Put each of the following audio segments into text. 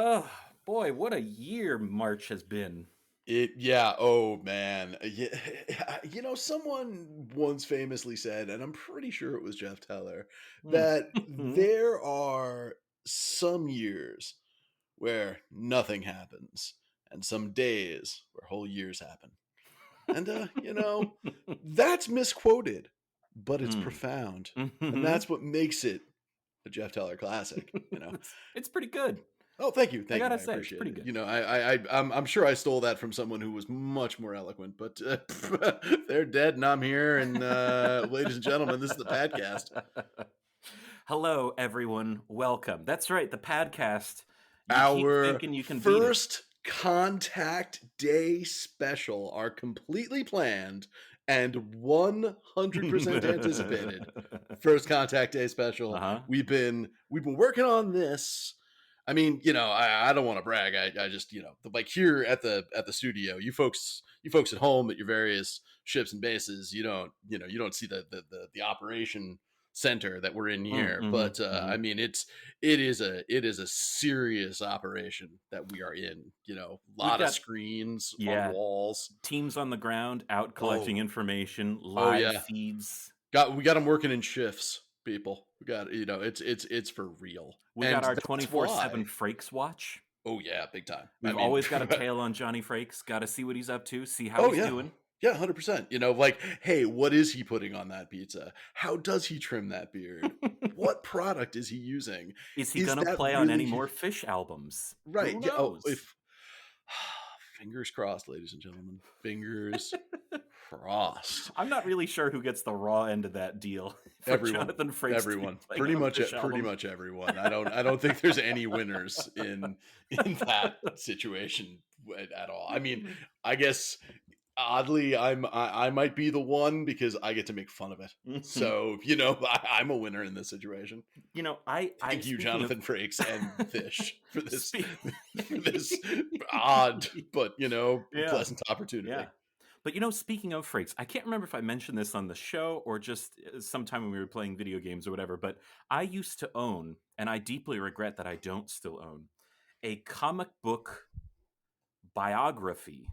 Oh, boy, what a year March has been. Oh man. Yeah, someone once famously said, and I'm pretty sure it was Jeff Teller, Hmm. that there are some years where nothing happens, and some days where whole years happen. And, that's misquoted, but it's Hmm. profound. And Mhm. that's what makes it a Jeff Teller classic. It's pretty good. Oh, thank you, I thank you. gotta I say, it's appreciate pretty it. good. I'm sure I stole that from someone who was much more eloquent, but they're dead, and I'm here. And ladies and gentlemen, this is the PADDcast. Hello, everyone. Welcome. That's right, the PADDcast. You keep Our thinking you can beat it. first contact day special are completely planned and 100% anticipated. First contact day special. Uh-huh. We've been working on this. I mean, I don't want to brag. I just, like here at the studio, you folks at home at your various ships and bases, you don't see the operation center that we're in here. But I mean, it is a serious operation that we are in. A We've lot of got, screens on yeah, walls. teams on the ground out collecting Oh, information, oh live yeah. feeds. We got them working in shifts, people. We got it's for real, We got and our that's 24/7 why. Frakes watch. Oh yeah, big time. I We've mean, always got a tail on Johnny Frakes. Got to see what he's up to, see how oh he's yeah, doing. yeah, 100%. Like, hey, what is he putting on that pizza? How does he trim that beard? What product is he using? Is he Is gonna that play on any really more Fish albums? right? Who Yeah. Oh, knows? if fingers crossed, ladies and gentlemen, fingers crossed. I'm not really sure who gets the raw end of that deal for Everyone, Jonathan Frakes to be everyone, playing on a Fish pretty album. much everyone. I don't think there's any winners in that situation at all. I mean, I guess oddly, I might be the one because I get to make fun of it. Mhm. So I'm a winner in this situation. I Thank you, speaking of Jonathan Frakes and Fish, for this spe- for this odd but yeah, pleasant opportunity. yeah. But speaking of Frakes, I can't remember if I mentioned this on the show or just sometime when we were playing video games or whatever, but I used to own, and I deeply regret that I don't still own, a comic book biography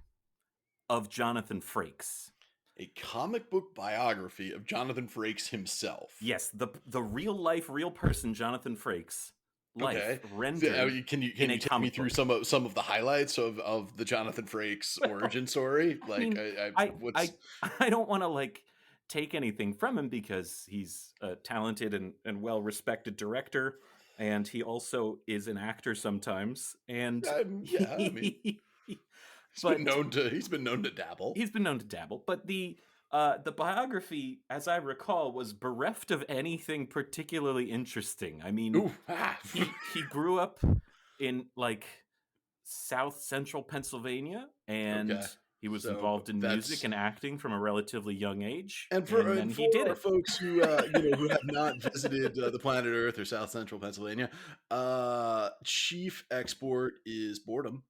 of Jonathan Frakes. A comic book biography of Jonathan Frakes himself. Yes, the real life, real person Jonathan Frakes life Okay. rendered Can in you a take me comic through book. some of the highlights of the Jonathan Frakes Well, origin story? I Like, mean, what's I don't want to take anything from him because he's a talented and well respected director, and he also is an actor sometimes. And yeah. I mean, but he's been known to dabble. he's been known to dabble. But the biography, as I recall, was bereft of anything particularly interesting. I mean, Ooh, he grew up in South Central Pennsylvania, and okay. he was So involved in music that's and acting from a relatively young age, and and then he for did our it. folks who who have not visited the planet Earth or South Central Pennsylvania, chief export is boredom,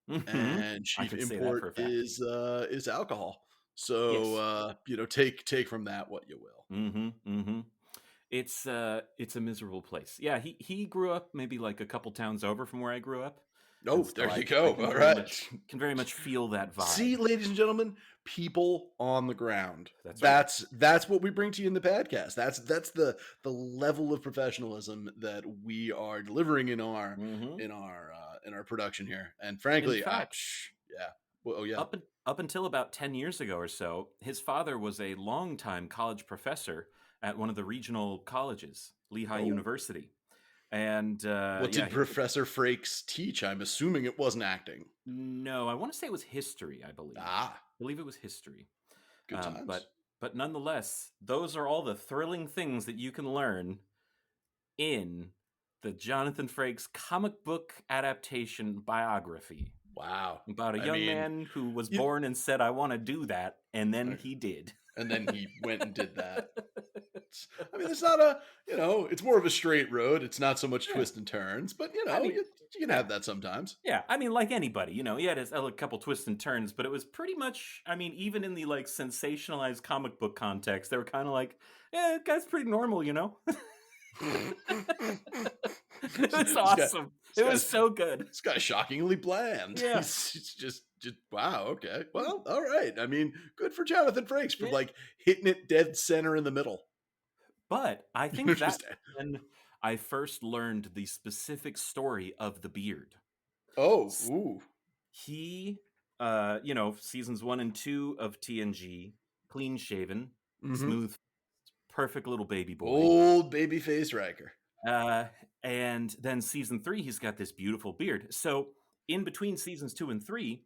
and I chief could say that import for a fact. is alcohol. So Yes. take from that what you will. Mm-hmm. It's a miserable place. Yeah, he grew up maybe like a couple towns over from where I grew up, Oh, and so there you I go. can All very right. much feel that See, vibe. ladies and gentlemen, people on the ground. That's right. That's what we bring to you in the podcast. That's the level of professionalism that we are delivering in our Mm-hmm. in our production here. And In frankly, fact, yeah. Well, oh yeah. up until about 10 years ago or so, his father was a longtime college professor at one of the regional colleges, Lehigh Oh, University. And what yeah, did Professor Frakes teach? I'm assuming it wasn't acting. no, I want to say it was history, I believe. Ah, I believe it was history. good times. But nonetheless, those are all the thrilling things that you can learn in the Jonathan Frakes comic book adaptation biography Wow. about a I young mean, man who was you, born and said, "I want to do that," and then he did. and then he went and did that. I mean, it's not a, it's more of a straight road. It's not so much Yeah, twists and turns, but I mean, you can yeah, have that sometimes. yeah. I mean, like anybody, he had a couple twists and turns, but it was pretty much. I mean, even in the sensationalized comic book context, they were kind of like, "Yeah, that guy's pretty normal," It was awesome. It was so good. This guy's shockingly bland. Yeah. It's just wow. Okay, well, all right. I mean, good for Jonathan Frakes for like hitting it dead center in the middle. But I think that's when I first learned the specific story of the beard. Oh, ooh. He, seasons 1 and 2 of TNG, clean shaven, smooth, perfect little baby boy. Old baby face Riker. And then season 3, he's got this beautiful beard. So in between seasons 2 and 3,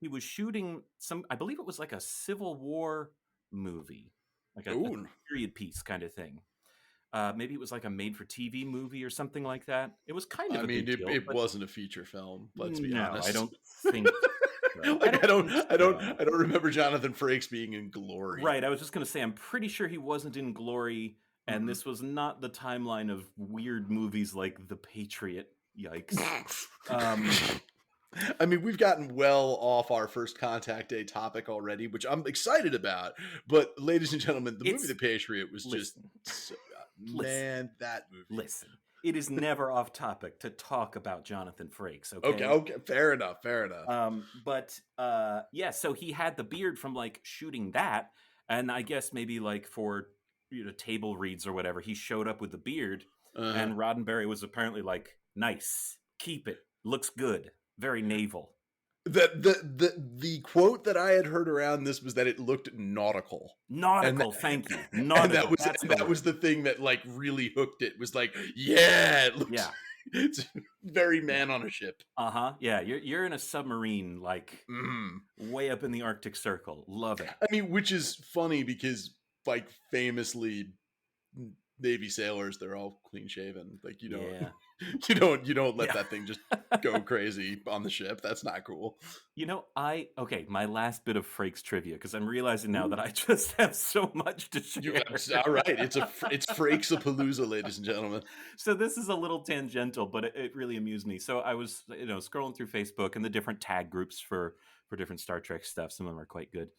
he was shooting I believe it was like a Civil War movie, like a period piece kind of thing. Maybe it was like a made-for-TV movie or something like that. It was kind of. It wasn't a feature film. Let's be honest. I don't think. I don't remember Jonathan Frakes being in Glory. Right. I was just going to say, I'm pretty sure he wasn't in Glory, and this was not the timeline of weird movies like The Patriot. Yikes. I mean, we've gotten well off our First Contact Day topic already, which I'm excited about. But, ladies and gentlemen, the movie The Patriot was that movie. Listen, it is never off topic to talk about Jonathan Frakes. Okay, fair enough. So he had the beard from like shooting that, and I guess maybe like for table reads or whatever, he showed up with the beard, and Roddenberry was apparently like, "Nice, keep it, looks good." Very naval. The quote that I had heard around this was that it looked nautical. Thank you. Nautical. And that was the thing that like really hooked it. Was like, it looks, it's very man on a ship. Yeah, you're in a submarine, like way up in the Arctic Circle. Love it. I mean, which is funny because like famously, Navy sailors, they're all clean shaven. Like you don't let that thing just go crazy on the ship. That's not cool. My last bit of Frakes trivia, because I'm realizing now that I just have so much to share. All right, it's Frakes-a-palooza, ladies and gentlemen. So this is a little tangential, but it really amused me. So I was scrolling through Facebook and the different tag groups for different Star Trek stuff. Some of them are quite good.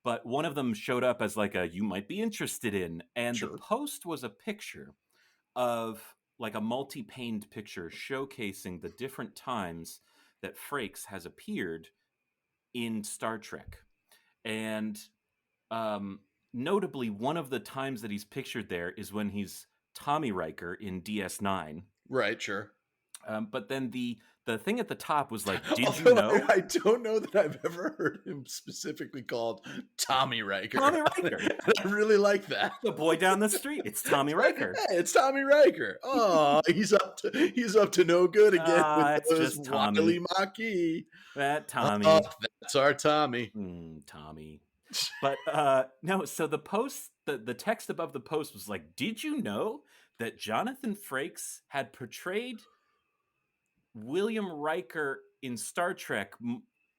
But one of them showed up as like you might be interested in. And the post was a picture of like a multi-paned picture showcasing the different times that Frakes has appeared in Star Trek. And notably, one of the times that he's pictured there is when he's Tommy Riker in DS9. Right, sure. But then the thing at the top was like, did you know? I don't know that I've ever heard him specifically called Tommy Riker. Tommy Riker. I really like that. The boy down the street. It's Tommy Riker. Hey, it's Tommy Riker. Oh, he's up to no good again with those wily Maquis. That Tommy. That's our Tommy. Tommy. But no, so the post, the text above the post was like, did you know that Jonathan Frakes had portrayed William Riker in Star Trek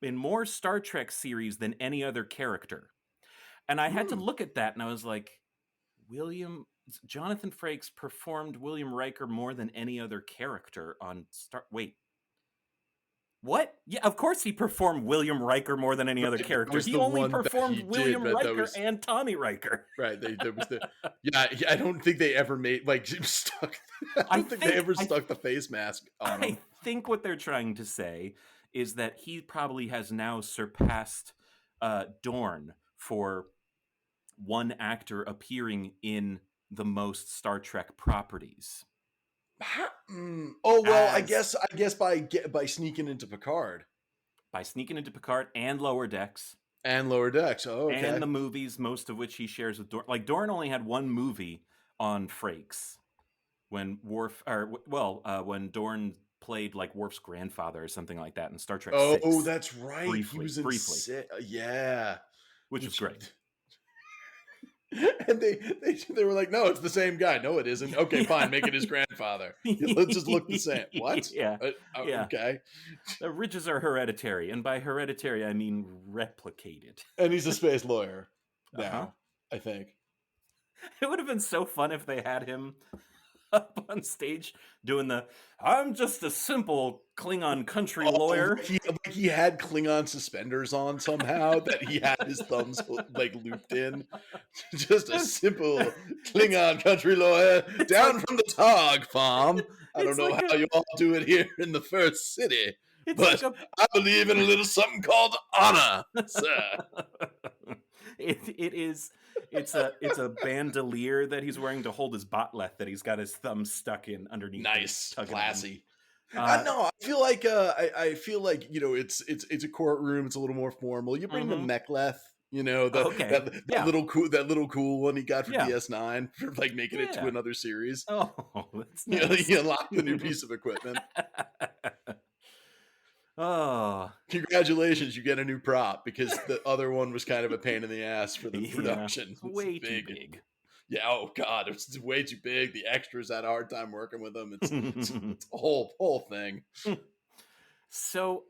in more Star Trek series than any other character? And I had to look at that and I was like, Jonathan Frakes performed William Riker more than any other character on what? Yeah, of course he performed William Riker more than any other character. He only performed William Riker and Tommy Riker. Right. I don't think they ever made stuck. I don't think they ever stuck the face mask on him. I think what they're trying to say is that he probably has now surpassed Dorn for one actor appearing in the most Star Trek properties. I guess by sneaking into Picard. By sneaking into Picard and Lower Decks. Oh, okay. And the movies, most of which he shares with Dorn. Like Dorn only had one movie on Frakes when when Dorn played like Worf's grandfather or something like that in Star Trek 6. Oh, that's right. Briefly. Yeah. Which was great. And they were like, no, it's the same guy. No, it isn't. Okay, fine, make it his grandfather. Let's just look the same. What? Yeah. Okay. The riches are hereditary, and by hereditary I mean replicated. And he's a space lawyer now, I think. It would have been so fun if they had him up on stage doing the "I'm just a simple Klingon country Oh, lawyer." he had Klingon suspenders on somehow that he had his thumbs like looped in. Just a simple It's Klingon country lawyer it's like down from the Tog farm. I don't it's know like a how you all do it here in the first city, it's like but a I believe in a little something called honor, sir. it is it's a bandolier that he's wearing to hold his botleth that he's got his thumb stuck in underneath and he's Nice, tugging on. classy. Uh, No, I feel like I feel like it's a courtroom. It's a little more formal. You bring the mhm. Mechleth, that Okay. Yeah. that little cool one he got for Yeah. DS9 for like making it to Yeah. another series. Oh, that's nice. He unlocked the new piece of equipment. Oh, Congratulations, you get a new prop because the other one was kind of a pain in the ass for the yeah. production. It's It's way too big. big. Yeah, oh god, it's way too big. The extras had a hard time working with them. It's a whole thing. So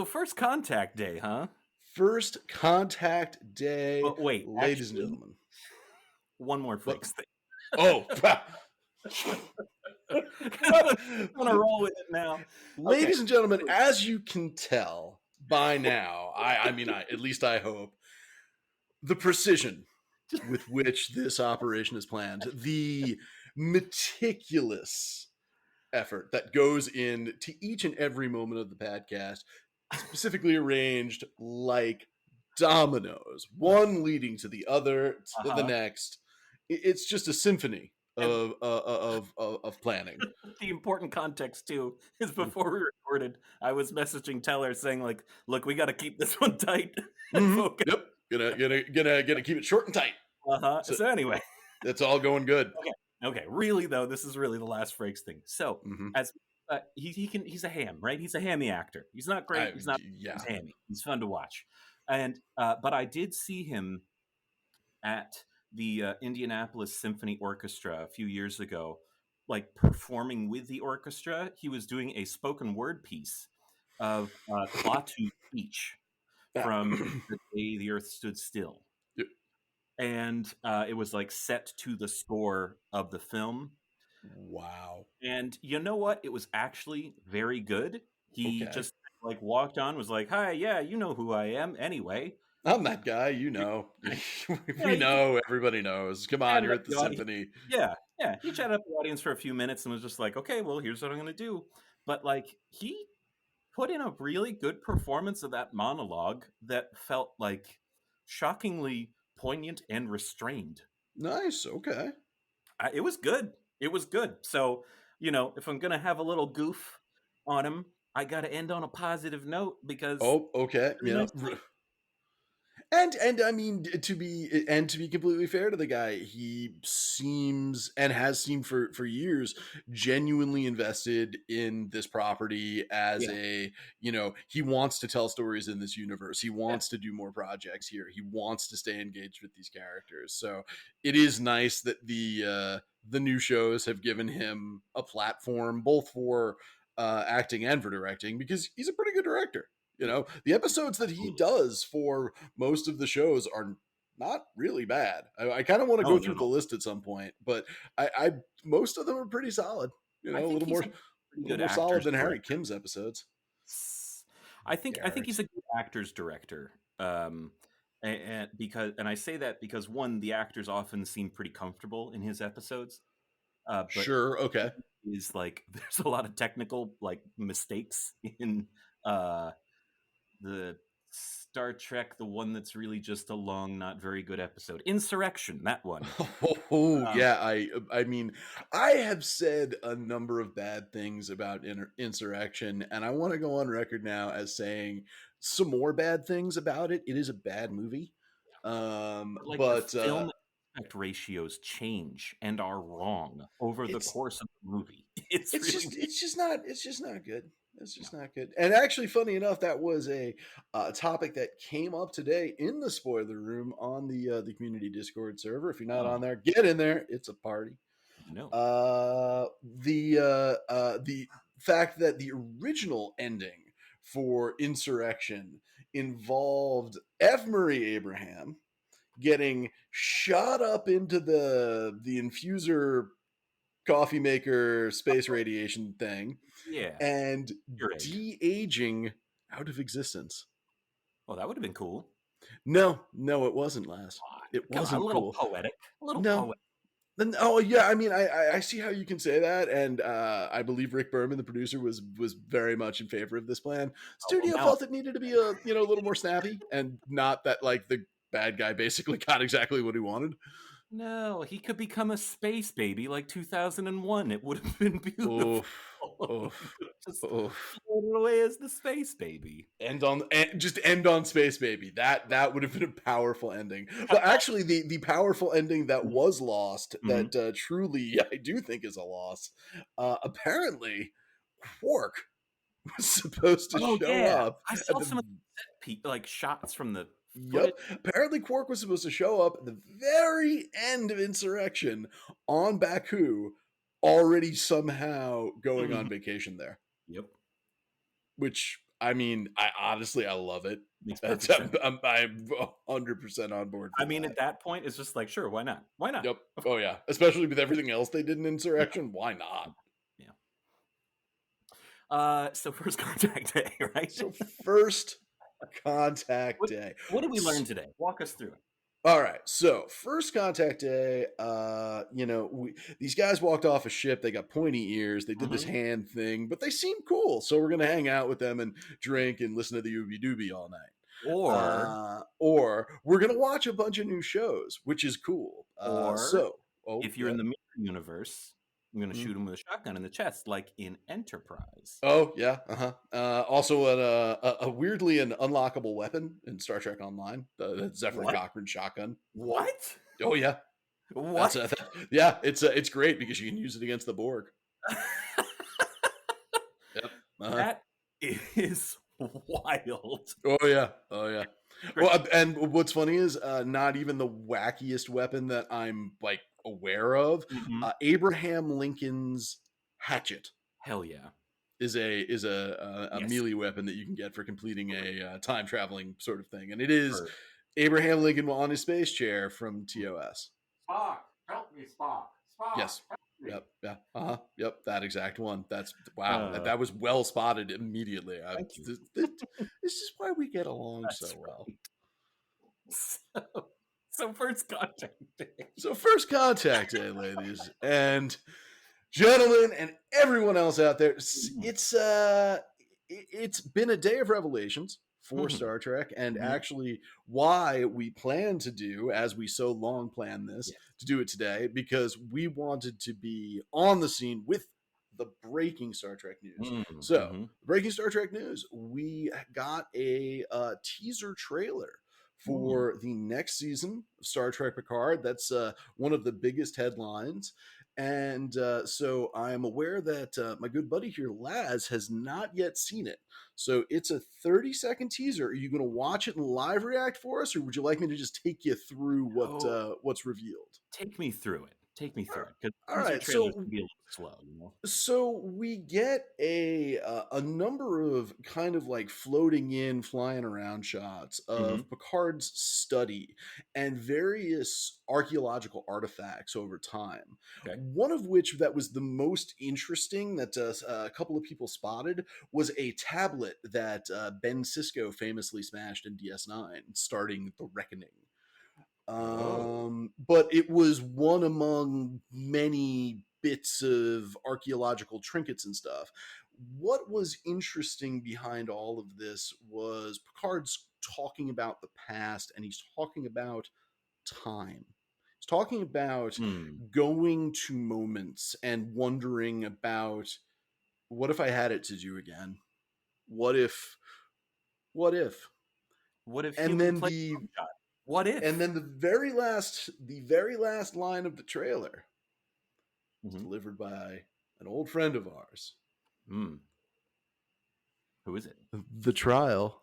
first contact day, huh? First contact day, But wait, ladies and actually, gentlemen. one more What? Frakes thing. Oh, I'm gonna roll with it now. Okay. ladies and gentlemen, as you can tell by now, I at least I hope, the precision with which this operation is planned, the meticulous effort that goes into each and every moment of the podcast, specifically arranged like dominoes, one leading to the other to the Uh-huh. next. It's just a symphony And of planning. the important context too is Mm-hmm. before we recorded, I was messaging Teller saying like, "Look, we got to keep this one tight and Mm-hmm. focus." Yep, gonna keep it short and tight. Uh-huh. So So anyway, that's all going good. okay, okay. Really though, this is really the last Frakes thing. So Mm-hmm. as he's a ham, right? He's a hammy actor. He's not great. He's not. Yeah. He's hammy. He's fun to watch. And but I did see him at the Indianapolis Symphony Orchestra a few years ago, like performing with the orchestra. He was doing a spoken word piece of Klaatu's speech from The Day the Earth Stood Still. Yep. And it was like set to the score of the film. Wow. And you know what? It was actually very good. He Okay. just like walked on, was like, "Hi, yeah, you know who I am anyway." I'm that guy, Yeah, we he just know, everybody knows. Come on, chatted you're up at the the audience. symphony. Yeah, yeah. He chatted up the audience for a few minutes and was just like, "Okay, well, here's what I'm going to do." But like, he put in a really good performance of that monologue that felt like shockingly poignant and restrained. Nice. Okay. It was good. It was good. So, if I'm going to have a little goof on him, I got to end on a positive note because Oh, okay. it's a nice thing. And I mean, to be completely fair to the guy, he seems and has seemed for years genuinely invested in this property as Yeah, he wants to tell stories in this universe. He yeah. wants to do more projects here. He wants to stay engaged with these characters. So it is nice that the new shows have given him a platform both for acting and for directing because he's a pretty good director. The episodes that he does for most of the shows are not really bad. I kind of want to No, go no, through the no. list at some point, but I most of them are pretty solid. I A think little he's more a pretty little good more solid actor's than Harry director. Kim's episodes. I think Garrett. he's a good actor's director. And I say that because one, the actors often seem pretty comfortable in his episodes, but Sure. Okay. is like there's a lot of technical like mistakes in uh, the Star Trek, the one that's really just a long, not very good episode, Insurrection, that one. Oh Um, yeah, I mean, I have said a number of bad things about Insurrection, and I want to go on record now as saying some more bad things about it. It is a bad movie, but like the but film aspect ratios change and are wrong over the it's course of the movie. It's it's really just weird. it's just not good. It's No. just not good. And actually, funny enough, that was a topic that came up today in the spoiler room on the community Discord server. If you're not Oh, on there, get in there. It's a party. no. The fact that the original ending for Insurrection involved F. Murray Abraham getting shot up into the infuser coffee maker space radiation thing Yeah, and Keurig. de-aging out of existence. Well, that would have been cool. No, it wasn't, Laz. It Come on, a wasn't little cool. poetic. A little No. poetic. Oh yeah, I mean, I see how you can say that, and I believe Rick Berman, the producer, was very much in favor of this plan. Oh, well, Studio now felt it needed to be a little more snappy, and not that like the bad guy basically got exactly what he wanted. no, he could become a space baby like 2001. It would have been beautiful. Oof, oof, Just oof. float it away as the space baby. Just end on space baby. That would have been a powerful ending. But actually, the powerful ending that was lost, Mhm. that truly I do think is a loss. Apparently, Quark was supposed to Oh show yeah, up I at saw the some of the like shots from the footage. Yep. Apparently, Quark was supposed to show up at the very end of Insurrection on Baku, already somehow going Mhm. on vacation there. Yep, Which I mean, I honestly I love it. makes That's, perfect sense. I'm 100% on board for I mean, that. at that point, it's just like, sure, why not? Why not? Yep. Oh yeah. Especially with everything else they did in Yeah, Insurrection. Why not? yeah. So first contact day, right? So first contact What day. what did we learn today? Walk us through it. All right, so first contact day, these guys walked off a ship. They got pointy ears. They did this Mhm. hand thing, but they seemed cool. So we're gonna hang out with them and drink and listen to the Ooby Dooby all night. Or Or we're gonna watch a bunch of new shows, which is cool. or Oh if you're in yeah, the mirror universe, I'm gonna mm, shoot him with a shotgun in the chest, like in Enterprise. oh yeah, uh-huh. Also, a weirdly an unlockable weapon in Star Trek Online, the Zephyr What? Cochrane shotgun. What? Oh yeah, What? yeah, it's great because you can use it against the Borg. Yep. Uh-huh. That is wild. Oh yeah. Oh yeah. Great. Well, and what's funny is not even the wackiest weapon that I'm like aware of. Mhm. Abraham Lincoln's hatchet Hell yeah. is a Yes. melee weapon that you can get for completing a time traveling sort of thing, and it is For Abraham Lincoln on his space chair from TOS. Spock, help me, Spock. Spock, Yes. help me. Yep. Yeah. Uh-huh. Yep. That exact one. That's wow. That, Uh, that was well spotted immediately. thank you. This is why we get along so That's well. right. So first contact day. So first contact day, ladies and gentlemen, and everyone else out there. Mhm. It's been a day of revelations for Mhm. Star Trek, and Mhm. actually why we plan to do, as we so long planned this, Yes. to do it today, because we wanted to be on the scene with the breaking Star Trek news. Mm, So, mhm. breaking Star Trek news, we got a teaser trailer Mm. for the next season of Star Trek Picard. That's one of the biggest headlines. And so I'm aware that my good buddy here, Laz, has not yet seen it. So it's a 30-second teaser. Are you going to watch it and live react for us, or would you like me to just take you through Oh, what's revealed? take me through it. Take me through it because All teaser right. trailers can be a little slow, you know. So we get a number of kind of like floating in, flying around shots Mhm. of Picard's study and various archaeological artifacts over time. Okay. One of which that was the most interesting that a couple of people spotted was a tablet that Ben Sisko famously smashed in DS9, starting the Reckoning. Oh. But it was one among many bits of archaeological trinkets and stuff. What was interesting behind all of this was Picard's talking about the past, and he's talking about time. He's talking about Hmm. going to moments and wondering about, what if I had it to do again? What if? What if? What if And human then played the shot? What and if? then the very last line of the trailer is Mhm. delivered by an old friend of ours. Mm. Who is it? The trial Oh.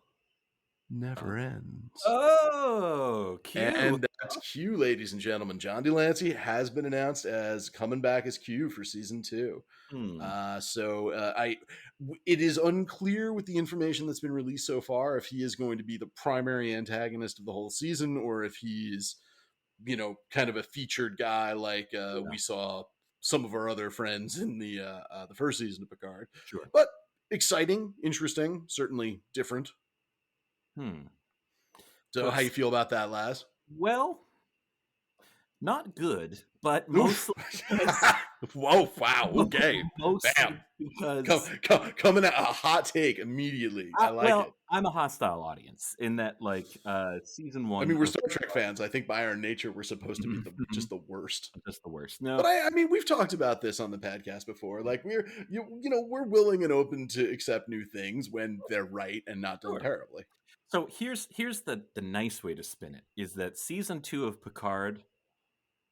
never ends. Oh, Q. And that's Q, ladies and gentlemen. John Delancey has been announced as coming back as Q for season 2. Hmm. It is unclear with the information that's been released so far if he is going to be the primary antagonist of the whole season, or if he's kind of a featured guy like Yeah. we saw some of our other friends in the first season of Picard. Sure. But exciting, interesting, certainly different. Hmm. So, how you feel about that, Laz? Well, not good, but Oof. mostly because Whoa! Wow. Okay. mostly Bam. because Coming at a hot take immediately. I like it. I'm a hostile audience in that, like, season I 1 mean, we're of Star Trek fans. I think by our nature, we're supposed to be just the worst. just the worst. No, But I mean, we've talked about this on the podcast before. Like we're willing and open to accept new things when they're right and not done sure. terribly. So here's the nice way to spin it is that season 2 of Picard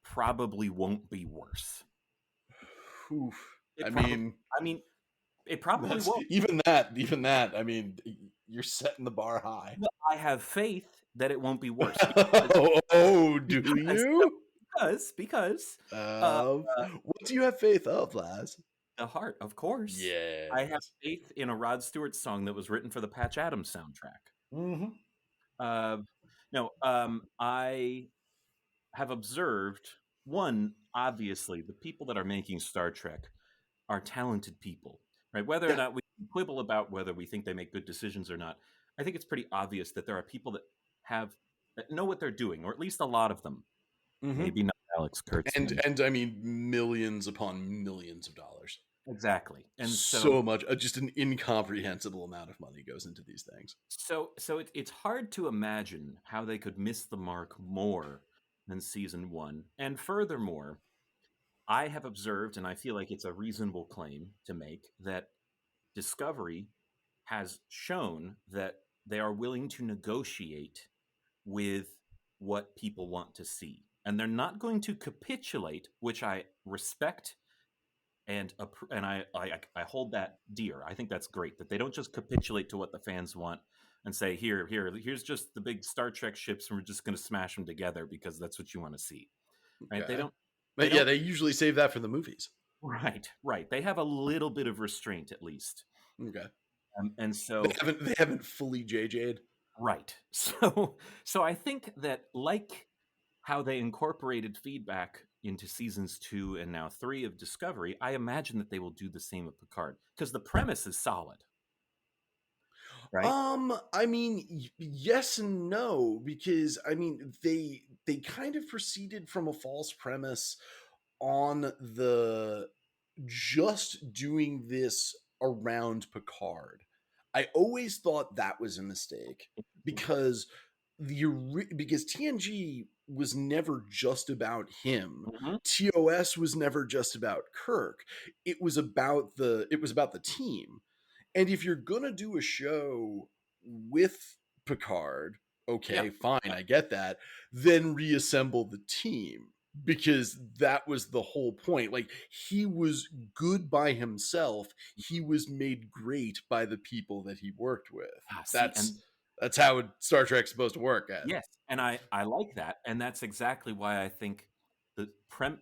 probably won't be worse. Oof. I mean, it probably won't. Even that. I mean, you're setting the bar high. But I have faith that it won't be worse. Do you? Because what do you have faith of, Laz? the heart, of course. Yeah. I have faith in a Rod Stewart song that was written for the Patch Adams soundtrack. No, I have observed, one, obviously, the people that are making Star Trek are talented people, right? Whether or not we quibble about whether we think they make good decisions or not, I think it's pretty obvious that there are people that know what they're doing, or at least a lot of them. Maybe not Alex Kurtzman. And I mean, millions upon millions of dollars. Exactly. And so much, just an incomprehensible amount of money goes into these things. So it's hard to imagine how they could miss the mark more than season 1. And furthermore, I have observed, and I feel like it's a reasonable claim to make, that Discovery has shown that they are willing to negotiate with what people want to see. And they're not going to capitulate, which I respect and I hold that dear. I think that's great that they don't just capitulate to what the fans want and say, here's just the big Star Trek ships and we're just going to smash them together because that's what you want to see. Right? Okay. They usually save that for the movies. Right. They have a little bit of restraint at least. Okay. And so they haven't fully JJ'd. Right. So I think that, like how they incorporated feedback into seasons 2 and now 3 of Discovery, I imagine that they will do the same with Picard because the premise is solid. Right? I mean, yes and no, because I mean they kind of proceeded from a false premise on the just doing this around Picard. I always thought that was a mistake because TNG was never just about him. TOS was never just about Kirk. It was about the team. And if you're gonna do a show with Picard, okay, fine, I get that. Then reassemble the team, because that was the whole point. Like, he was good by himself. He was made great by the people that he worked with. That's how Star Trek's supposed to work. Yes, and I like that, and that's exactly why I think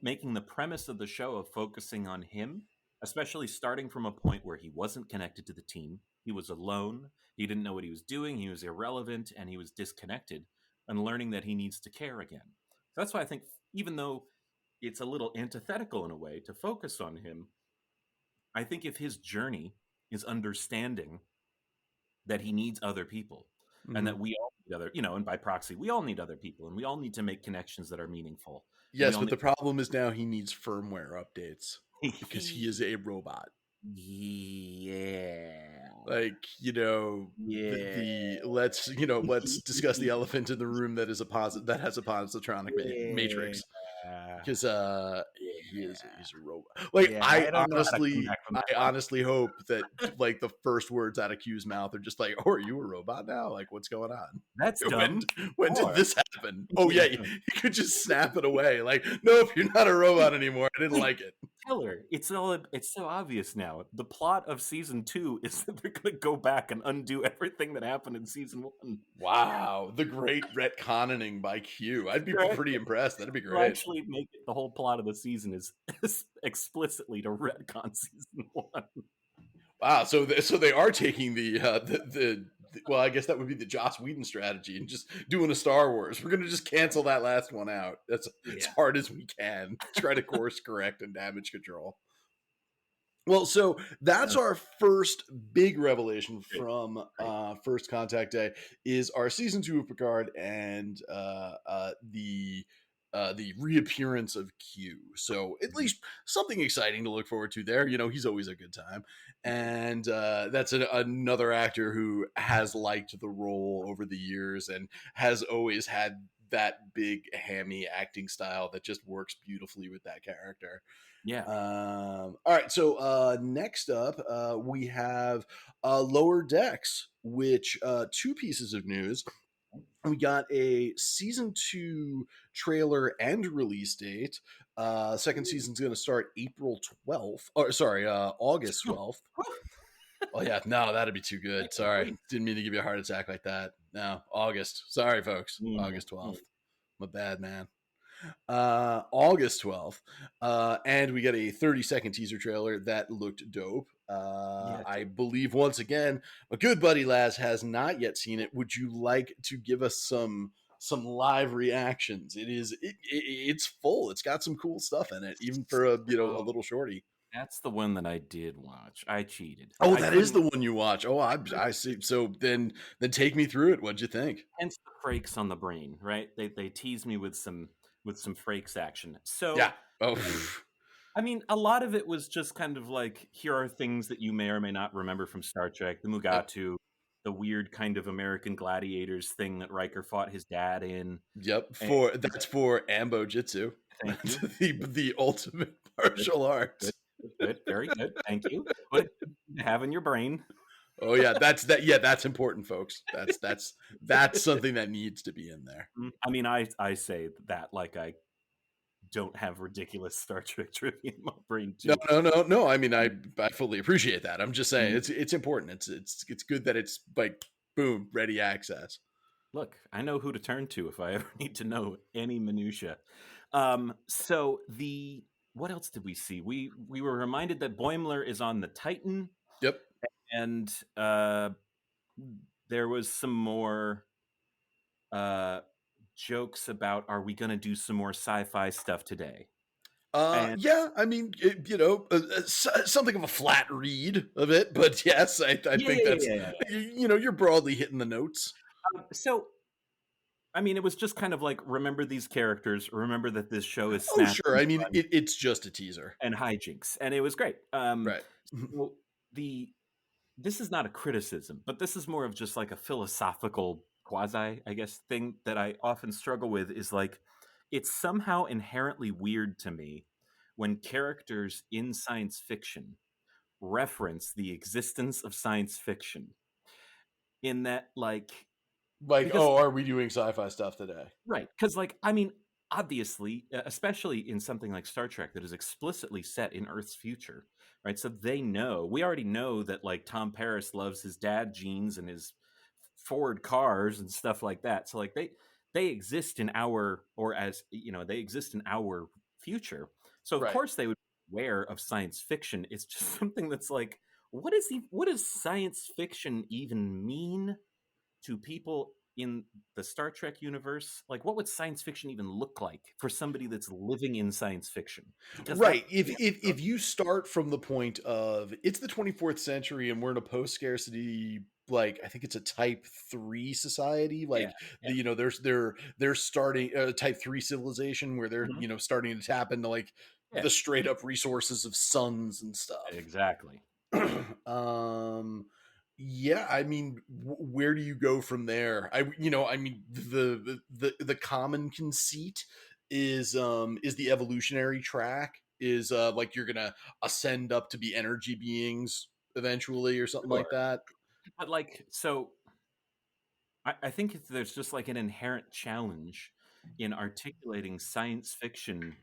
making the premise of the show of focusing on him, especially starting from a point where he wasn't connected to the team, he was alone, he didn't know what he was doing, he was irrelevant, and he was disconnected, and learning that he needs to care again. So that's why I think, even though it's a little antithetical in a way to focus on him, I think if his journey is understanding that he needs other people, and that we all need other, and by proxy, we all need other people, and we all need to make connections that are meaningful. Yes, but the problem is now he needs firmware updates because he is a robot. Yeah. Like, let's discuss the elephant in the room that has a positronic matrix. Because he's a robot. Like, I honestly hope that like the first words out of Q's mouth are just like, "Oh, are you a robot now? Like, what's going on? That's dumb. When did this happen? Oh yeah, he could just snap it away. Like, nope, you're not a robot anymore. I didn't like it. Killer. It's so obvious now. The plot of season 2 is that they're going to go back and undo everything that happened in season 1. Wow, the great retconning by Q. I'd be pretty impressed. That'd be great. We'll actually make it the whole plot of the season is explicitly to retcon season 1. Wow, so they are taking the well, I guess that would be the Joss Whedon strategy, and just doing a Star Wars. We're gonna just cancel that last one out. That's as Yeah. hard as we can. Try to course correct and damage control. Well, so that's Uh, our first big revelation great. from Great. First Contact Day is our season 2 of Picard and the reappearance of Q. So at Mhm. least something exciting to look forward to there. You know, he's always a good time, and that's another actor who has liked the role over the years and has always had that big hammy acting style that just works beautifully with that character. Yeah. All right, so next up, we have Lower Decks, which two pieces of news. We got a season 2 trailer and release date. Second season's going to start April 12th, or sorry, August 12th. Oh yeah, no, that'd be too I good. can't Sorry, wait. didn't mean to give you a heart attack like that. No, August. Sorry, folks. Mm, August mm. 12th. My bad, man. August 12th. And we get a 30-second teaser trailer that looked dope. Yeah, it I did. believe once again, my good buddy Laz has not yet seen it. Would you like to give us some live reactions? It's full. It's got some cool stuff in it, even for a So little shorty. that's the one that I did watch. I cheated. Oh, I that is couldn't. the one you watch. Oh, I see. So then take me through it. What'd you think? Hence the Frakes on the brain, right? They tease me with some Frakes action. Yeah. So Oh, I mean, a lot of it was just kind of like, here are things that you may or may not remember from Star Trek, the yep. Mugatu, the weird kind of American gladiators thing that Riker fought his dad in. Yep, And for that's for Ambo Jitsu, thank you. the ultimate Good, martial good, arts. good, good, very good. Thank you. But have in your brain. Oh yeah, that's important, folks. That's something that needs to be in there. I mean, I say that like I don't have ridiculous Star Trek trivia in my brain No, too. no, no, no. I mean, I fully appreciate that. I'm just saying Mhm. it's important. It's good that it's like boom, ready access. Look, I know who to turn to if I ever need to know any minutia. So the what else did we see? We were reminded that Boimler is on the Titan, Yep. and there was some more uh, jokes about, are we going to do some more sci-fi stuff today? And Yeah. I mean, something of a flat read of it, but yes, I yeah, think yeah, that's yeah, yeah, yeah. you're broadly hitting the notes. So I mean, it was just kind of like, remember these characters, remember that this show is Oh, snappy sure. and I mean, fun it's just a teaser, and hijinks, and it was great. right? So the this is not a criticism, but this is more of just like a philosophical quasi, I guess, thing that I often struggle with is like, it's somehow inherently weird to me when characters in science fiction reference the existence of science fiction in that like Like, because oh, are we doing sci-fi stuff today? right, because like I mean, obviously, especially in something like Star Trek that is explicitly set in Earth's future, right? So they know, we already know that like Tom Paris loves his dad jeans and his Ford cars and stuff like that. So like they exist in our, or as you know, they exist in our future. So of Right. course they would be aware of science fiction. It's just something that's like, what does science fiction even mean to people in the Star Trek universe? Like, what would science fiction even look like for somebody that's living in science fiction? Because that, Right. If you start from the point of it's the 24th century and we're in a post-scarcity, like I think it's a type 3 society, yeah, like yeah, they're starting a type 3 civilization where they're, mhm, starting to tap into like yeah, the straight up resources of suns and stuff. exactly. um yeah, I mean, where do you go from there? I mean, the common conceit is the evolutionary track is like you're gonna ascend up to be energy beings eventually or something like Sure, that. but like, so I think there's just like an inherent challenge in articulating science fiction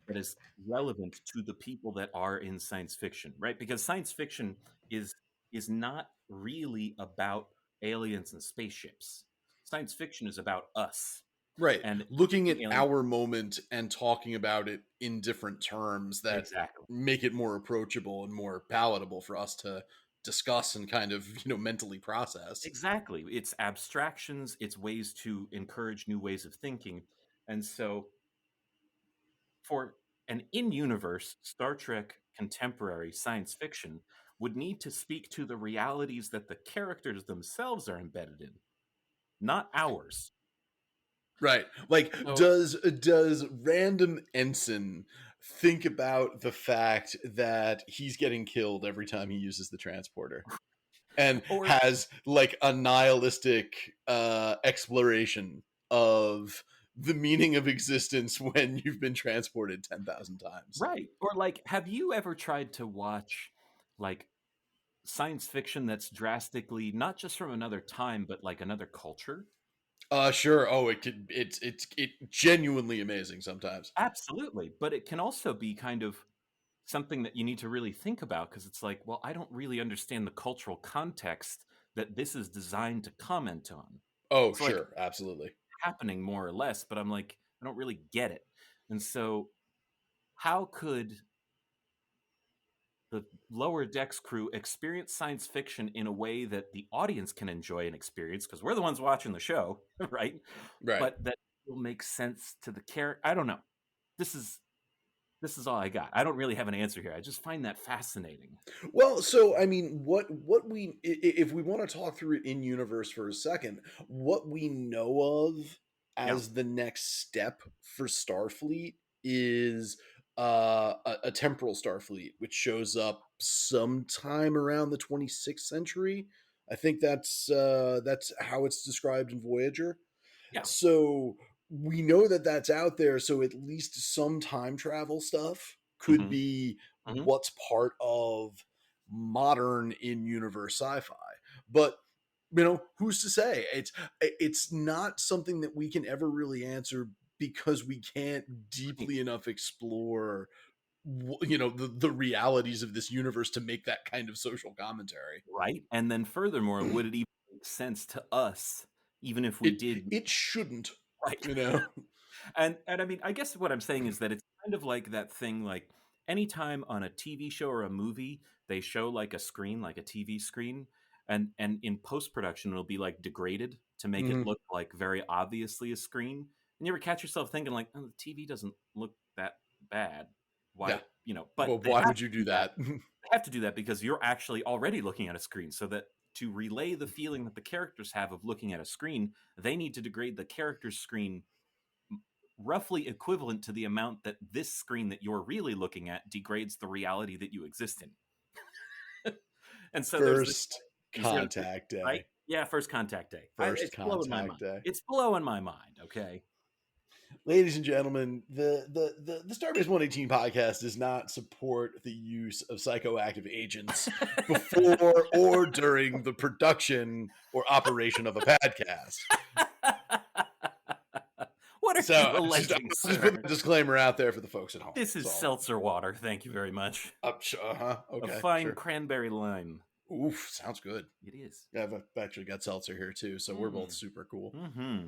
that is relevant to the people that are in science fiction, right? Because science fiction is is not really about aliens and spaceships. Science fiction is about us Right, and looking at alien. our moment and talking about it in different terms that Exactly. make it more approachable and more palatable for us to discuss and kind of mentally process. Exactly. It's abstractions, it's ways to encourage new ways of thinking. And so for an in-universe Star Trek contemporary science fiction would need to speak to the realities that the characters themselves are embedded in, not ours. Right. Like, So does random ensign think about the fact that he's getting killed every time he uses the transporter, and or has like a nihilistic exploration of the meaning of existence when you've been transported 10,000 times? right. Or like, have you ever tried to watch like science fiction that's drastically not just from another time, but like another culture? Sure. Oh, it genuinely amazing sometimes. Absolutely. But it can also be kind of something that you need to really think about because it's like, well, I don't really understand the cultural context that this is designed to comment on. Oh, It's like sure, absolutely. happening more or less, but I'm like, I don't really get it. And so, how could the lower decks crew experience science fiction in a way that the audience can enjoy and experience? Because we're the ones watching the show, right? Right. But that will make sense to the character. I don't know. This is this is all I got. I don't really have an answer here. I just find that fascinating. Well, so I mean, what we if we want to talk through it in universe for a second, what we know of Yeah. as the next step for Starfleet is a temporal Starfleet, which shows up sometime around the 26th century. I think that's how it's described in Voyager. Yeah. So we know that that's out there. So at least some time travel stuff could Hmm. be Hmm. what's part of modern in universe sci-fi. But who's to say? It's not something that we can ever really answer because we can't Right. deeply enough explore the realities of this universe to make that kind of social commentary. Right. And then furthermore, would it even make sense to us, even if we it did it shouldn't, right? you know. And I mean, I guess what I'm saying is that it's kind of like that thing like anytime on a TV show or a movie, they show like a screen, like a TV screen, and in post-production it'll be like degraded to make it Mhm. look like very obviously a screen. And you ever catch yourself thinking like, oh, the TV doesn't look that bad. Yeah. Why, but Well, they why have would to you do do that. that? They have to do that because you're actually already looking at a screen so that to relay the feeling that the characters have of looking at a screen, they need to degrade the character's screen roughly equivalent to the amount that this screen that you're really looking at degrades the reality that you exist in. And so there's this First is there contact right? day. Yeah, first contact day. First It's blowing my contact mind. day. It's blowing my mind. Okay. Ladies and gentlemen, the Starbase 118 podcast does not support the use of psychoactive agents before or during the production or operation of a podcast. What are So you I alleging, just put sir? the disclaimer out there for the folks at home. This is So, seltzer water. Thank you very much. A okay, fine sure. cranberry lime. Oof, sounds good. It is. Yeah, I've actually got seltzer here too, so we're both super cool. Mm-hmm.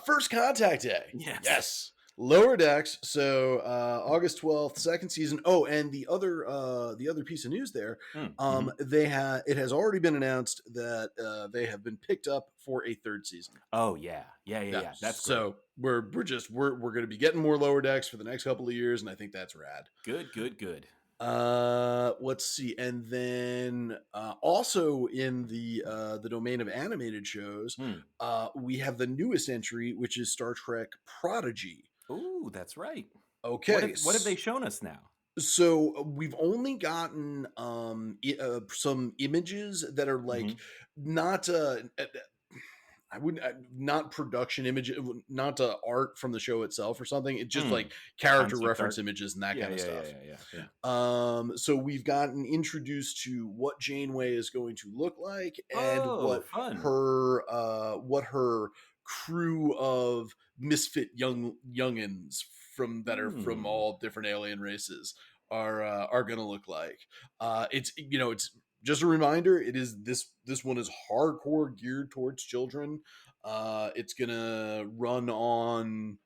First contact day. Yes. Yes. Lower decks. So August 12th, second season. Oh, and the other piece of news there, Mm-hmm. it has already been announced that they have been picked up for a third season. Oh yeah. Yeah. That's great. So we're gonna be getting more lower decks for the next couple of years, and I think that's rad. Good. Let's see. And then also in the domain of animated shows, Hmm. we have the newest entry, which is Star Trek Prodigy. Ooh, that's right. Okay, What have they shown us now? so we've only gotten some images that are like Mhm. not I wouldn't not production image, not art from the show itself or something. It's just Hmm. like character Concept reference art. images and that Yeah, kind of yeah, yeah, stuff. yeah, yeah, yeah. So we've gotten introduced to what Janeway is going to look like and Oh, fun. what her crew of misfit youngins that are from Hmm. all different alien races are going to look like. It's just a reminder. It is this one is hardcore geared towards children. It's gonna run on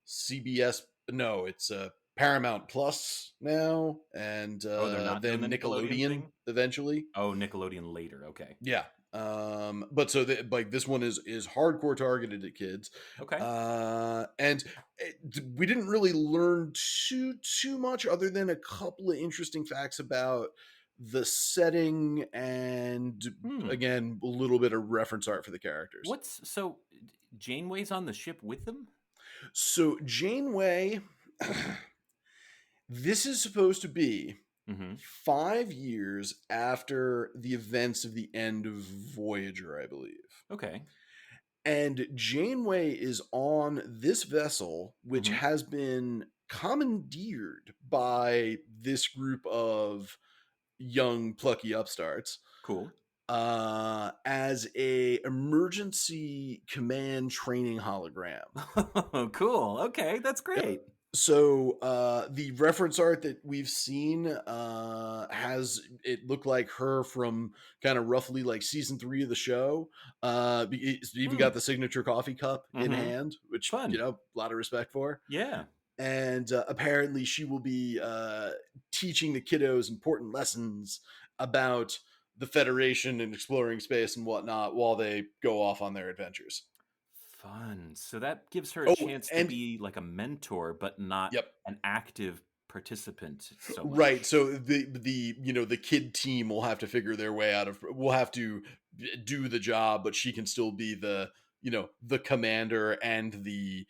CBS. No, it's Paramount Plus now, and Oh, they're not doing then the Nickelodeon Nickelodeon thing? eventually. Oh, Nickelodeon later. Okay. Yeah. But so like this one is hardcore targeted at kids. Okay. And we didn't really learn too much other than a couple of interesting facts about the setting and Hmm. again a little bit of reference art for the characters. So Janeway's on the ship with them? So Janeway, this is supposed to be Mm-hmm. 5 years after the events of the end of Voyager, I believe. Okay. And Janeway is on this vessel, which Mm-hmm. has been commandeered by this group of young, plucky upstarts Cool. as a emergency command training hologram. Oh, cool. Okay, that's Yep. great. So the reference art that we've seen has it look like her from kind of roughly like season 3 of the show. It's even Hmm. got the signature coffee cup in Mm-hmm. hand, which Fun. a lot of respect for. Yeah. And apparently, she will be teaching the kiddos important lessons about the Federation and exploring space and whatnot while they go off on their adventures. Fun. So that gives her a Oh, chance to and be like a mentor, but not yep. an active participant so Right. much. So the kid team will have to figure their way out of will have to do the job, but she can still be the commander and the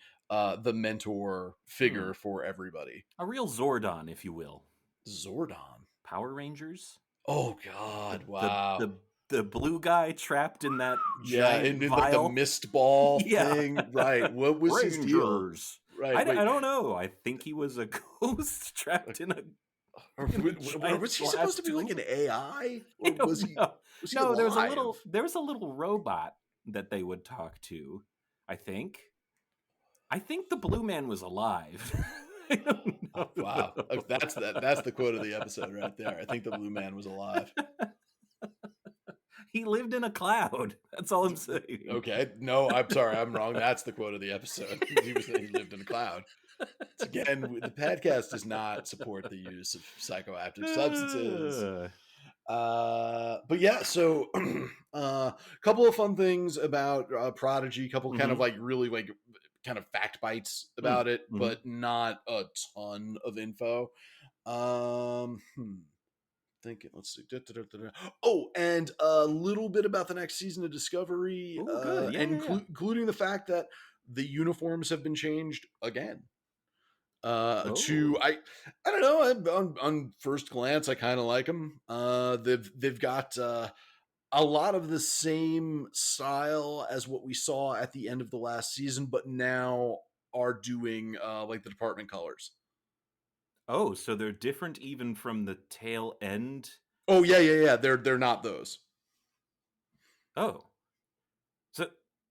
mentor Hmm. figure for everybody. A real Zordon, if you will. Zordon. Power Rangers? Oh The God, the wow. the the blue guy trapped in that Yeah, giant in like the vial? mist ball Yeah. thing. Right. What was his deal? Rangers. Right. I Wait. don't know. I think he was a ghost trapped in a giant Was he supposed glass to be like tube. an AI? I Or was don't he know. was he No, alive? there was a little robot that they would talk to, I think. I think the blue man was alive. I don't know Wow. though. That's the quote of the episode right there. I think the blue man was alive. He lived in a cloud. That's all I'm saying. Okay. No, I'm sorry. I'm wrong. That's the quote of the episode. He lived in a cloud. Again, the PADCast does not support the use of psychoactive substances. But yeah, so a couple of fun things about Prodigy, couple kind of Mm-hmm. like really like kind of fact bites about it, Mm-hmm. but not a ton of info. Um, hmm, Thinking, let's see. Oh, and a little bit about the next season of Discovery, Oh, good. Yeah, and yeah, yeah. including the fact that the uniforms have been changed again. To Oh. I don't know. On first glance, I kind of like them. They've got a lot of the same style as what we saw at the end of the last season, but now are doing like the department colors. Oh, so they're different even from the tail end? Oh yeah. They're not those Oh. So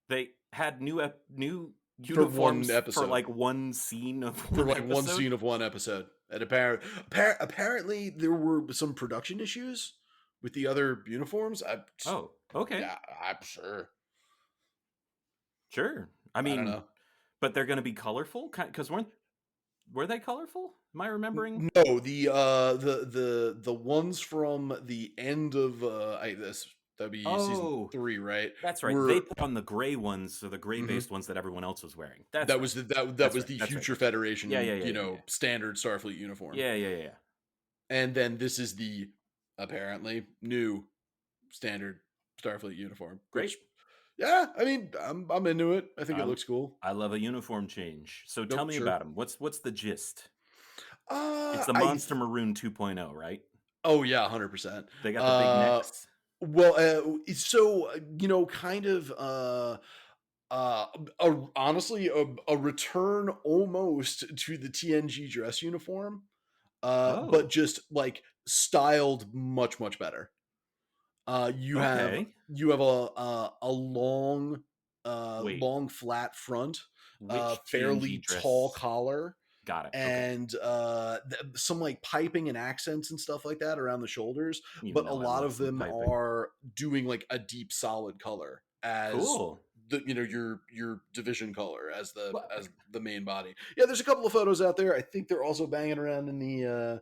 they had new for one uniforms for episode. like one scene of For one like one episode? scene of one episode. And apparently there were some production issues with the other uniforms. Oh, okay. Yeah, I'm sure. Sure. I I don't mean, know. but they're going to be colorful because were they colorful? Am I remembering? No, the ones from the end of this that'd be season Oh, 3, right? that's right. They Were put on the gray ones, so the gray mhm. based ones that everyone else was wearing. That's That right. was that That's was right. the That's right. future Yeah, yeah, Federation, yeah, yeah, yeah. standard Starfleet uniform. Yeah, yeah, yeah, yeah. And then this is the apparently new standard Starfleet uniform, Great. which yeah, I mean, I'm into it. I think it looks cool. I love a uniform change. So tell Nope, me sure. about them. What's the gist? It's the I Monster Maroon 2.0, right? Oh yeah, 100%. They got the big Uh, necks. well, so kind of uh, honestly, a return almost to the TNG dress uniform, but Oh, just like styled much better. You have okay. a long, Wait, long flat front, which TNG fairly tall dress? collar, Got it. Okay. and some like piping and accents and stuff like that around the shoulders. You But a know I lot love of some them piping. are doing like a deep solid color as Cool. the your division color as Well, the main body. Yeah, there's a couple of photos out there. I think they're also banging around in the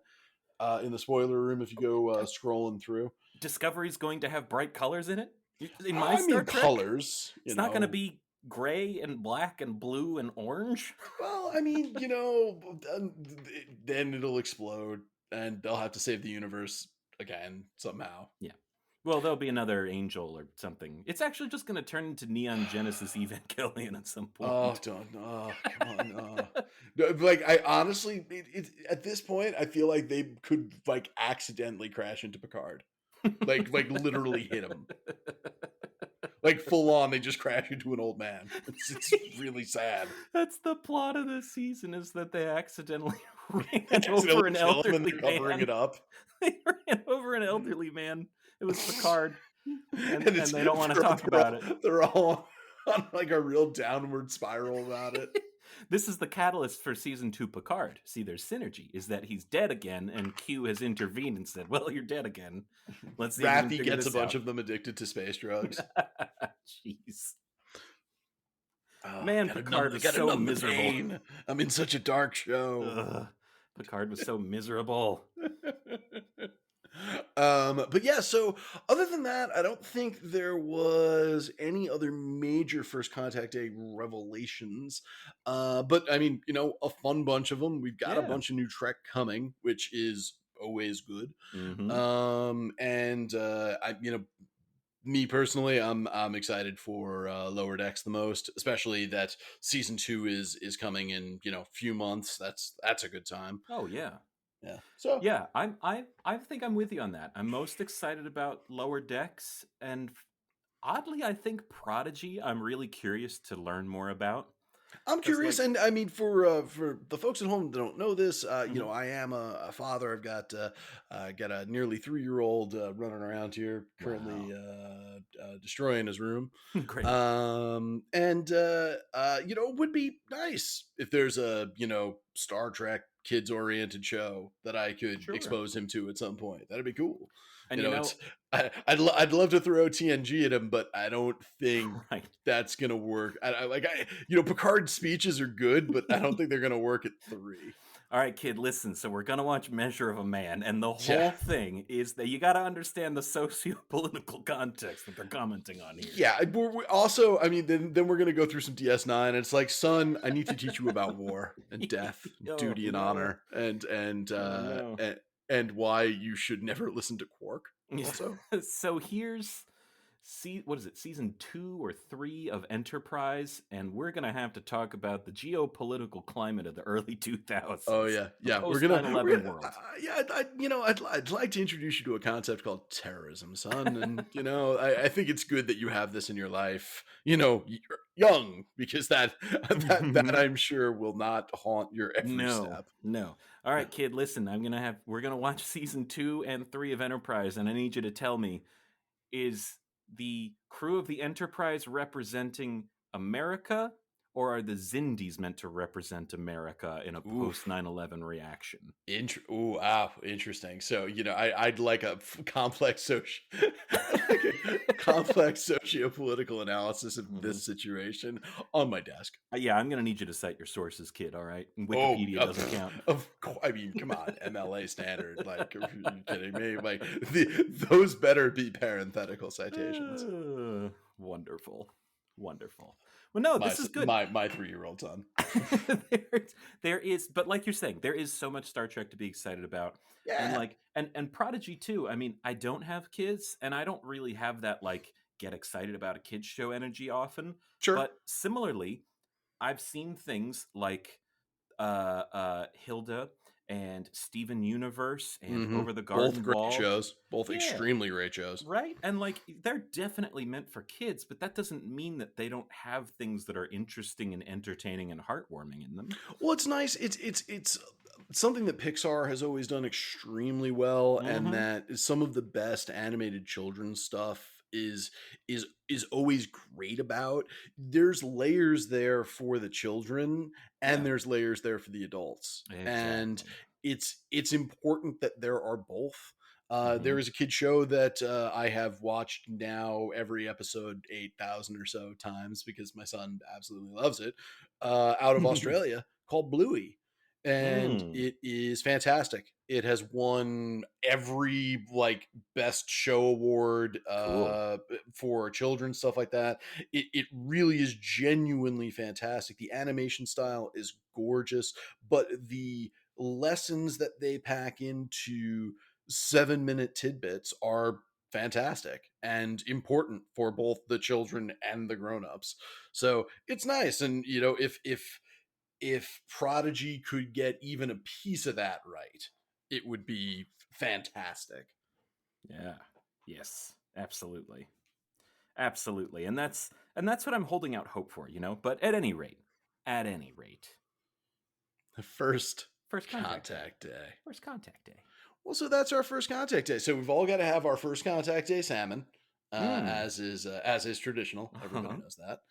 spoiler room if you go scrolling through. Discovery's going to have bright colors in it. In my I Star mean, Trek, colors, it's not going to be gray and black and blue and orange. Well, I mean, then it'll explode, and they'll have to save the universe again somehow. Yeah. Well, there'll be another angel or something. It's actually just going to turn into Neon Genesis Evangelion at some point. Oh, don't! Oh, come on! No, like, I honestly, at this point, I feel like they could like accidentally crash into Picard, like literally hit him, like full on. They just crash into an old man. It's really sad. That's the plot of this season: is that they accidentally ran over an elderly man. Covering it up. They ran over an elderly man. It was Picard, and they don't want to talk about it. They're all on like a real downward spiral about it. This is the catalyst for season 2 Picard. See, there's synergy. Is that he's dead again, and Q has intervened and said, "Well, you're dead again. Let's see." Raffi gets a bunch of them addicted to space drugs. Jeez. Man, Picard was so miserable. I'm in such a dark show. Ugh. Picard was so miserable. But yeah, so other than that, I don't think there was any other major First Contact Day revelations. But I mean, a fun bunch of them. We've got a bunch of new Trek coming, which is always good. Mm-hmm. And me personally, I'm excited for Lower Decks the most, especially that season 2 is coming in a few months. That's a good time. Oh yeah. Yeah. So yeah, I think I'm with you on that. I'm most excited about Lower Decks, and oddly, I think Prodigy. I'm really curious to learn more about. I'm curious, and I mean, for the folks at home that don't know this, I am a father. I've got a nearly 3-year-old running around here, currently destroying his room. Great. It would be nice if there's a Star Trek kids oriented show that I could expose him to at some point. That'd be cool. And I'd love to throw TNG at him, but I don't think that's gonna work. Picard's speeches are good, but I don't think they're gonna work at 3. All right, kid, listen. So we're gonna watch Measure of a Man, and the whole thing is that you got to understand the socio-political context that they're commenting on here. Yeah. We also, I mean, then we're gonna go through some DS9, and it's like, son, I need to teach you about war and death, duty and honor, and why you should never listen to Quark. Also, so here's what is it, season 2 or 3 of Enterprise, and we're gonna have to talk about the geopolitical climate of the early 2000s. Oh yeah, we're gonna 9/11 world. I'd like to introduce you to a concept called terrorism, son, and I think it's good that you have this in your life. Young, because that I'm sure will not haunt your every step. No. All right, kid, listen. We're gonna watch season 2 and 3 of Enterprise, and I need you to tell me, is the crew of the Enterprise representing America, or are the Zindies meant to represent America in a post 9/11 reaction? Interesting. So I'd like a complex socio-political analysis of this situation on my desk. Yeah, I'm gonna need you to cite your sources, kid. All right, Wikipedia doesn't count. I mean, come on, MLA standard. Like, are you kidding me? Like, those better be parenthetical citations. Wonderful. Well, no, this is good. My 3-year-old son. there is, but like you're saying, there is so much Star Trek to be excited about. Yeah. And Prodigy too. I mean, I don't have kids, and I don't really have that get excited about a kids show energy often. Sure. But similarly, I've seen things like Hilda and Steven Universe and Over the Garden Wall. Both great shows. Both extremely great shows. Right? And they're definitely meant for kids, but that doesn't mean that they don't have things that are interesting and entertaining and heartwarming in them. Well, it's nice. It's something that Pixar has always done extremely well, and that some of the best animated children's stuff is always great about. There's layers there for the children, and there's layers there for the adults. Exactly. And it's important that there are both. There is a kid show that I have watched now every episode 8,000 or so times because my son absolutely loves it, out of Australia, called Bluey. And Mm, it is fantastic. It has won every like best show award cool. for children, stuff like that. It really is genuinely fantastic. The animation style is gorgeous, but the lessons that they pack into 7-minute tidbits are fantastic and important for both the children and the grown-ups. So it's nice. And you know, if Prodigy could get even a piece of that right, it would be fantastic. Yeah. Yes. Absolutely. Absolutely. And that's what I'm holding out hope for, you know? But at any rate, The first first contact day. contact day. First contact day. Well, so that's our first contact day. So we've all got to have our first contact day salmon, Mm. as is traditional. Everybody Uh-huh. knows that.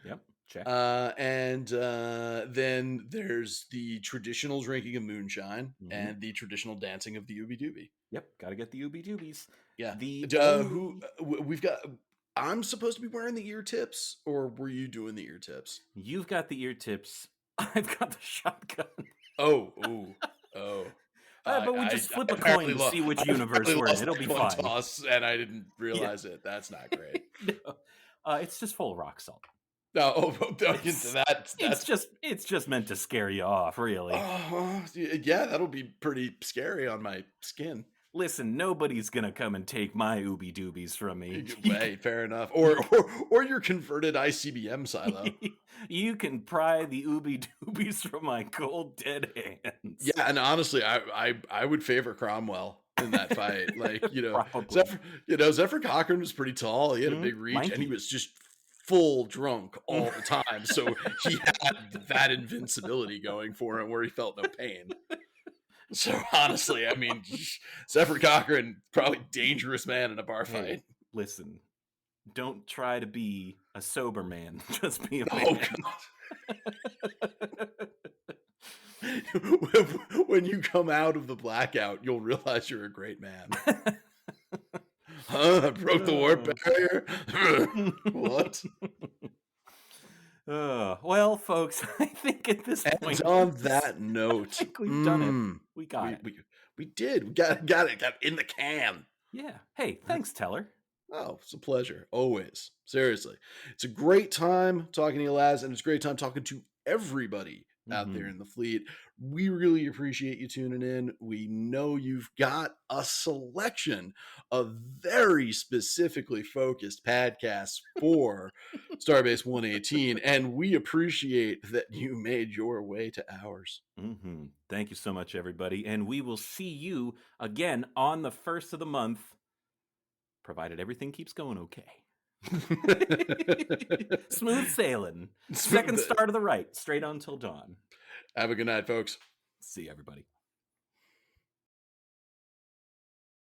Yep. Check. And then there's the traditional drinking of moonshine Mm-hmm. and the traditional dancing of the Ooby Dooby. Yep. Gotta get the Ooby Doobies. Yeah. The Who only we've got? I'm supposed to be wearing the ear tips, or were you doing the ear tips? You've got the ear tips. I've got the shotgun. Oh, ooh, oh. But we just flip I a coin apparently to see which universe apparently we're in. lost It'll the be coin fine. toss, and I didn't Yeah. realize it. That's not great. No. It's just full of rock salt. No, It's that's it's just meant to scare you off, really. yeah, that'll be pretty scary on my skin. Listen, nobody's gonna come and take my Ooby Doobies from me. Way, fair enough. Or your converted ICBM silo. You can pry the Ooby Doobies from my cold dead hands. Yeah, and honestly, I would favor Cromwell in that fight. Like, Probably. Zephyr Cochrane was pretty tall. He had a big reach, and he Lanky. was just full drunk all the time. So he had that invincibility going for him where he felt no pain. So honestly, I mean, Zephyr Cochrane, probably dangerous man in a bar fight. Hey, listen, don't try to be a sober man. Just be a Oh man. God. When you come out of the blackout, you'll realize you're a great man. I broke the warp barrier. What? Well, folks, I think at this point, And on that note, I think we've done it. We got it. We did. We got it. Got it in the can. Yeah. Hey, thanks, Teller. Oh, it's a pleasure. Always. Seriously. It's a great time talking to you, lads, and it's a great time talking to everybody out there in the fleet. We really appreciate you tuning in. We know you've got a selection of very specifically focused podcasts for Starbase 118, and we appreciate that you made your way to ours. Thank you so much, everybody. And we will see you again on the 1st of the month, provided everything keeps going okay. Smooth sailing. Second star to the right, straight on till dawn. Have a good night, folks. See you, everybody.